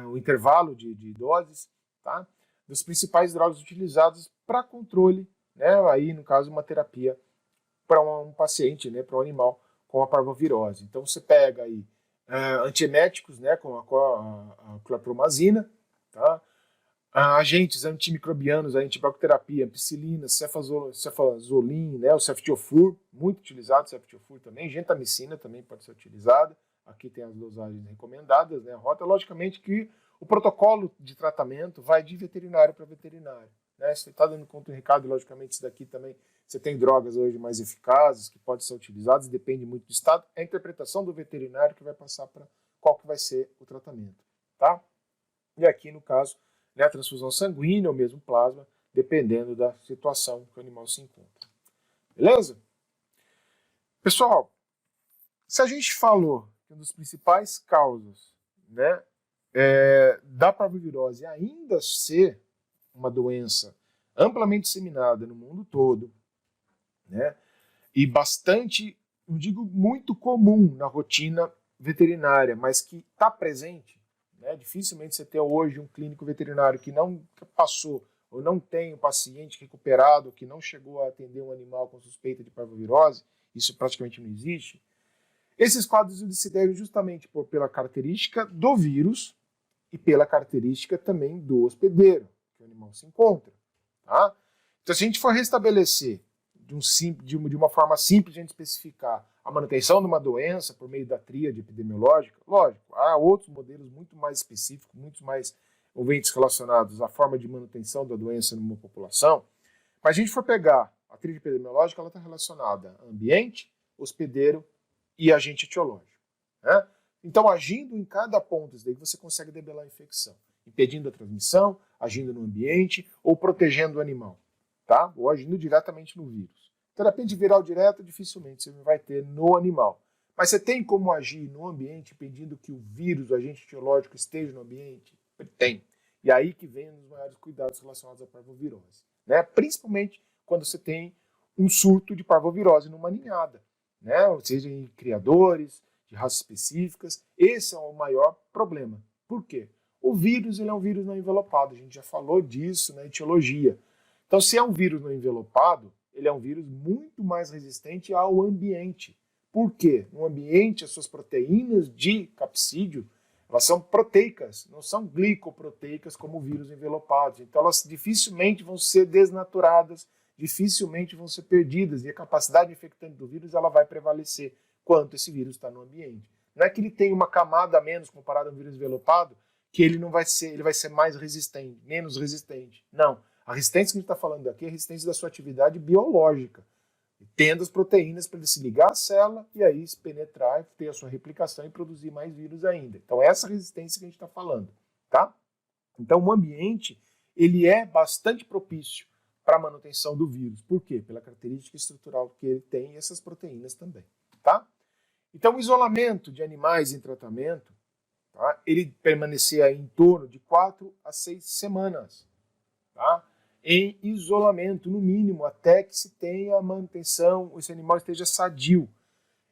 o intervalo de doses, tá, das principais drogas utilizadas para controle, né, aí no caso uma terapia para um paciente, né, para um animal com a parvovirose. Então você pega aí antieméticos, né, com a clorpromazina, tá? Agentes antimicrobianos, a antibacterapia, ampicilina, cefazolin, né, o ceftiofur, muito utilizado, ceftiofur também, gentamicina também pode ser utilizada. Aqui tem as dosagens recomendadas, né, a rota. Logicamente que o protocolo de tratamento vai de veterinário para veterinário. Né? Você está dando conta do recado, logicamente isso daqui também, você tem drogas hoje mais eficazes que podem ser utilizadas, depende muito do estado. É a interpretação do veterinário que vai passar para qual que vai ser o tratamento. Tá? E aqui, no caso, né, a transfusão sanguínea ou mesmo plasma, dependendo da situação que o animal se encontra. Beleza? Pessoal, se a gente falou que uma das principais causas, né, da parvovirose ainda ser uma doença amplamente disseminada no mundo todo, né, e bastante, não digo muito comum na rotina veterinária, mas que está presente, né, dificilmente você tem hoje um clínico veterinário que não passou ou não tem um paciente recuperado que não chegou a atender um animal com suspeita de parvovirose, isso praticamente não existe. Esses quadros se devem justamente pela característica do vírus e pela característica também do hospedeiro que o animal se encontra. Tá? Então, se a gente for restabelecer de uma forma simples de a gente especificar a manutenção de uma doença por meio da tríade epidemiológica, lógico, há outros modelos muito mais específicos, muito mais ouvintes relacionados à forma de manutenção da doença numa população, mas se a gente for pegar a tríade epidemiológica, ela está relacionada a ambiente, hospedeiro e agente etiológico. Né? Então, agindo em cada ponto, daí você consegue debelar a infecção, impedindo a transmissão, agindo no ambiente ou protegendo o animal, tá? Ou agindo diretamente no vírus. Terapia antiviral direta, dificilmente você vai ter no animal. Mas você tem como agir no ambiente, impedindo que o vírus, o agente etiológico, esteja no ambiente? Tem. E aí que vem os maiores cuidados relacionados à parvovirose. Né? Principalmente quando você tem um surto de parvovirose numa ninhada. Né? Ou seja, em criadores, de raças específicas. Esse é o maior problema. Por quê? O vírus ele é um vírus não envelopado. A gente já falou disso na etiologia. Então, se é um vírus não envelopado, ele é um vírus muito mais resistente ao ambiente. Por quê? No ambiente, as suas proteínas de capsídeo, elas são proteicas, não são glicoproteicas como vírus envelopados. Então, elas dificilmente vão ser desnaturadas, dificilmente vão ser perdidas. E a capacidade infectante do vírus ela vai prevalecer quanto esse vírus está no ambiente. Não é que ele tem uma camada a menos comparado a um vírus envelopado, que ele vai ser mais resistente, menos resistente. Não. A resistência que a gente está falando aqui é a resistência da sua atividade biológica, tendo as proteínas para ele se ligar à célula e aí se penetrar, ter a sua replicação e produzir mais vírus ainda. Então, essa resistência que a gente está falando. Tá? Então, o ambiente ele é bastante propício para a manutenção do vírus. Por quê? Pela característica estrutural que ele tem e essas proteínas também. Tá? Então, o isolamento de animais em tratamento, tá? Ele permanecer aí em torno de 4 a 6 semanas. Tá? Em isolamento, no mínimo, até que se tenha a manutenção, esse animal esteja sadio.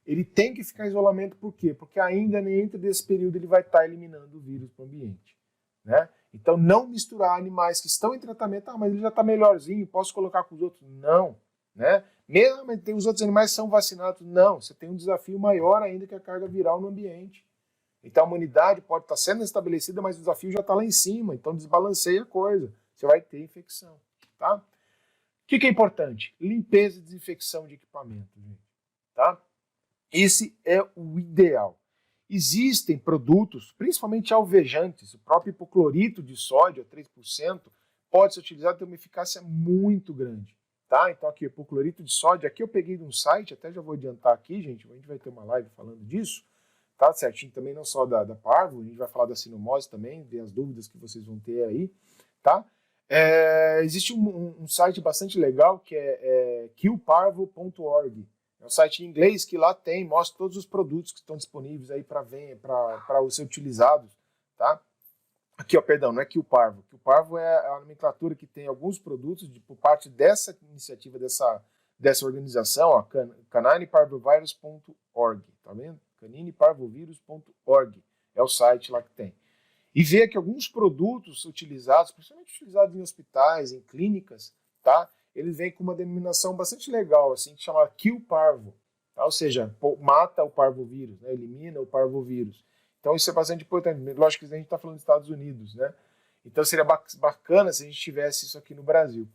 Ele tem que ficar em isolamento por quê? Porque ainda dentro desse período ele vai estar eliminando o vírus para o ambiente. Né? Então, não misturar animais que estão em tratamento, mas ele já está melhorzinho, posso colocar com os outros? Não. Né? Mesmo os outros animais são vacinados? Não. Você tem um desafio maior ainda que a carga viral no ambiente. Então a imunidade pode estar sendo estabelecida, mas o desafio já está lá em cima, então desbalanceia a coisa, você vai ter infecção, tá? O que é importante? Limpeza e desinfecção de equipamento, gente, tá? Esse é o ideal. Existem produtos, principalmente alvejantes, o próprio hipoclorito de sódio, a 3%, pode ser utilizado e ter uma eficácia muito grande. Tá? Então aqui, hipoclorito de sódio, aqui eu peguei de um site, até já vou adiantar aqui, gente, a gente vai ter uma live falando disso, tá certinho, também não só da Parvo, a gente vai falar da sinomose também, ver as dúvidas que vocês vão ter aí, tá? Existe um site bastante legal que é killparvo.org, é um site em inglês que lá mostra todos os produtos que estão disponíveis aí para ser utilizados, tá? Aqui, ó, perdão, não é Killparvo. Killparvo é a nomenclatura que tem alguns produtos por parte dessa iniciativa, dessa organização, ó, canineparvovirus.org, tá vendo? canineparvovirus.org é o site lá que tem. E vê que alguns produtos utilizados, principalmente utilizados em hospitais, em clínicas, tá? Eles vêm com uma denominação bastante legal, assim, que chama Kill Parvo, tá? Ou seja, mata o parvovírus, né? Elimina o parvovírus. Então isso é bastante importante. Lógico que a gente está falando dos Estados Unidos, né? Então seria bacana se a gente tivesse isso aqui no Brasil.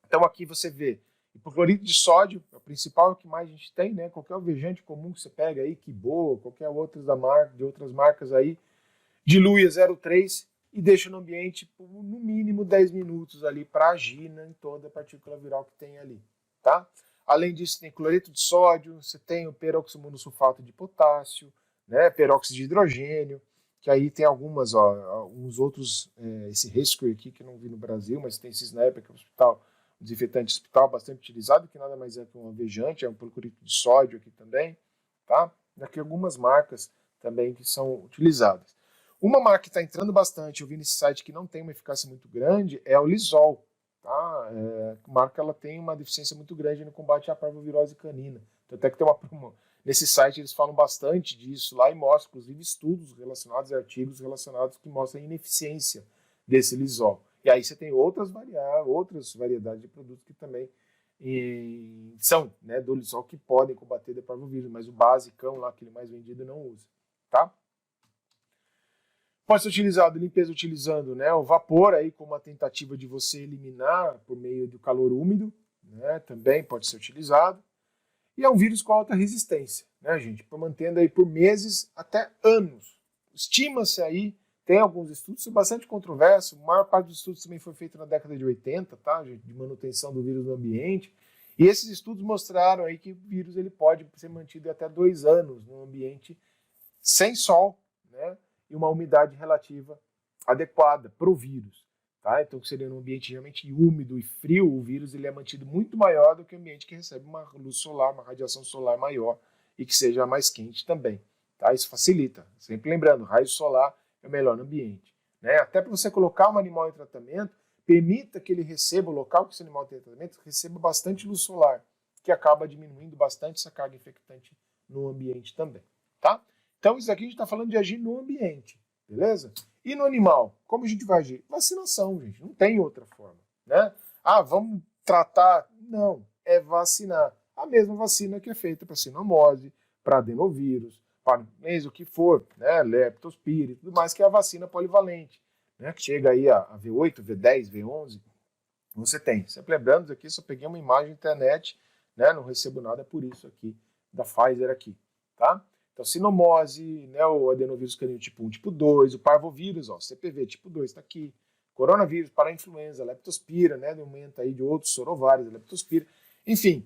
Então aqui você vê hipoclorito de sódio, é o principal, é o que mais a gente tem, né? Qualquer alvejante comum que você pega aí, que boa, qualquer outro de outras marcas aí, dilui a 0,3 e deixa no ambiente por no mínimo 10 minutos ali para agir, né, em toda a partícula viral que tem ali, tá? Além disso, tem cloreto de sódio, você tem o peroximonossulfato de potássio, né, peróxido de hidrogênio, que aí tem alguns outros, esse Rescue aqui que eu não vi no Brasil, mas tem esse Snap, que é um desinfetante hospital bastante utilizado, que nada mais é que um alvejante, é um cloreto de sódio aqui também, tá? Aqui algumas marcas também que são utilizadas. Uma marca que está entrando bastante, eu vi nesse site que não tem uma eficácia muito grande, é o Lysol. Tá? A marca ela tem uma deficiência muito grande no combate à parvovirose canina. Então, até que tem nesse site eles falam bastante disso lá e mostram, inclusive, estudos relacionados, artigos relacionados que mostram a ineficiência desse Lysol. E aí você tem outras variedades de produtos que também são, né, do Lysol que podem combater a parvovírus, mas o basicão lá, aquele mais vendido, não usa. Tá? Pode ser utilizado, limpeza utilizando, né, o vapor aí como uma tentativa de você eliminar por meio do calor úmido, né, também pode ser utilizado. E é um vírus com alta resistência, né, gente, mantendo aí por meses até anos. Estima-se aí, tem alguns estudos, bastante controverso, a maior parte dos estudos também foi feito na década de 80, tá, gente, de manutenção do vírus no ambiente. E esses estudos mostraram aí que o vírus ele pode ser mantido até 2 anos no ambiente sem sol, né, e uma umidade relativa adequada para o vírus. Tá? Então, que seria um ambiente realmente úmido e frio, o vírus ele é mantido muito maior do que o ambiente que recebe uma luz solar, uma radiação solar maior e que seja mais quente também. Tá? Isso facilita. Sempre lembrando, raio solar é o melhor no ambiente. Né? Até para você colocar um animal em tratamento, permita que ele receba, o local que esse animal tem tratamento, receba bastante luz solar, que acaba diminuindo bastante essa carga infectante no ambiente também. Tá? Então, isso aqui a gente está falando de agir no ambiente, beleza? E no animal, como a gente vai agir? Vacinação, gente, não tem outra forma, né? Ah, vamos tratar? Não, é vacinar. A mesma vacina que é feita para sinomose, para adenovírus, para o que for, né? Leptospira e tudo mais, que é a vacina polivalente, né? Que chega aí a V8, V10, V11, você tem. Sempre lembrando, aqui só peguei uma imagem na internet, né? Não recebo nada por isso aqui, da Pfizer aqui, tá? Então, sinomose, né, o adenovírus canino tipo 1, tipo 2, o parvovírus, ó, CPV tipo 2 está aqui, coronavírus, parainfluenza, leptospira, né, aumento aí de outros sorovários, leptospira, enfim,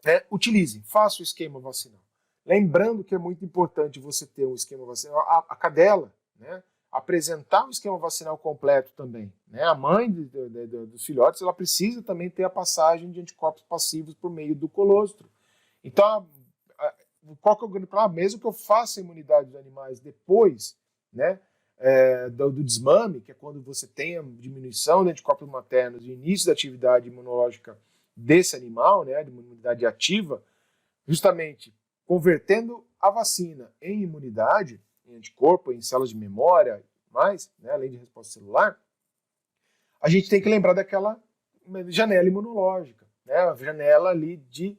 né, utilize, faça o esquema vacinal. Lembrando que é muito importante você ter um esquema vacinal, a cadela, né, apresentar um esquema vacinal completo também. Né, a mãe dos filhotes, ela precisa também ter a passagem de anticorpos passivos por meio do colostro. Então, qual que é o grande problema? Mesmo que eu faça a imunidade dos animais depois, né, do desmame, que é quando você tem a diminuição de anticorpos maternos e início da atividade imunológica desse animal, né, de uma imunidade ativa, justamente convertendo a vacina em imunidade, em anticorpo, em células de memória, mais, né, além de resposta celular, a gente tem que lembrar daquela janela imunológica, né, a janela ali de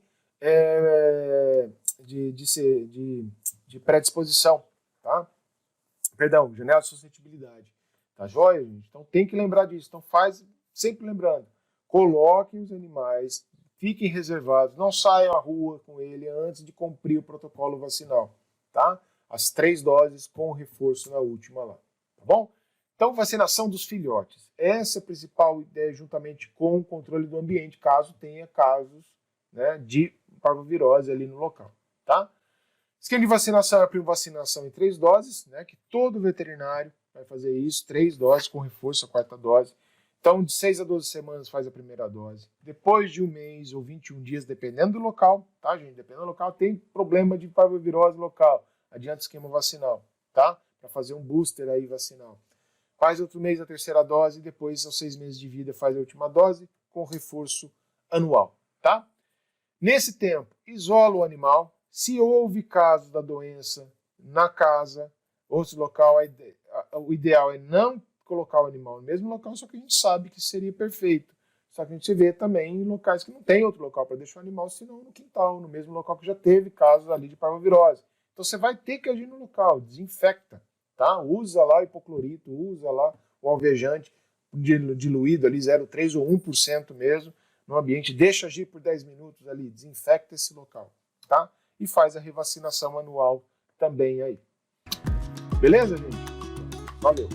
predisposição, tá? Perdão, janela de suscetibilidade. Tá joia, gente? Então tem que lembrar disso. Então faz, sempre lembrando, coloquem os animais, fiquem reservados, não saiam à rua com ele antes de cumprir o protocolo vacinal, tá? As 3 doses com reforço na última lá, tá bom? Então, vacinação dos filhotes. Essa é a principal ideia, juntamente com o controle do ambiente, caso tenha casos, né, de parvovirose ali no local, tá? Esquema de vacinação é a vacinação em 3 doses, né, que todo veterinário vai fazer isso, 3 doses com reforço, a 4ª dose. Então, de 6 a 12 semanas faz a primeira dose. Depois de 1 mês ou 21 dias, dependendo do local, tá, gente? Dependendo do local, tem problema de parvovirose local. Adianta o esquema vacinal, tá? Para fazer um booster aí vacinal. Faz outro mês a 3ª dose, e depois, aos 6 meses de vida, faz a última dose com reforço anual, tá? Nesse tempo, isola o animal. Se houve caso da doença na casa, outro local, o ideal é não colocar o animal no mesmo local, só que a gente sabe que seria perfeito. Só que a gente vê também em locais que não tem outro local para deixar o animal, senão no quintal, no mesmo local que já teve casos ali de parvovirose. Então você vai ter que agir no local, desinfecta, tá? Usa lá o hipoclorito, usa lá o alvejante diluído ali 0,3 ou 1% mesmo no ambiente, deixa agir por 10 minutos ali, desinfecta esse local, tá? E faz a revacinação anual também aí. Beleza, gente? Valeu!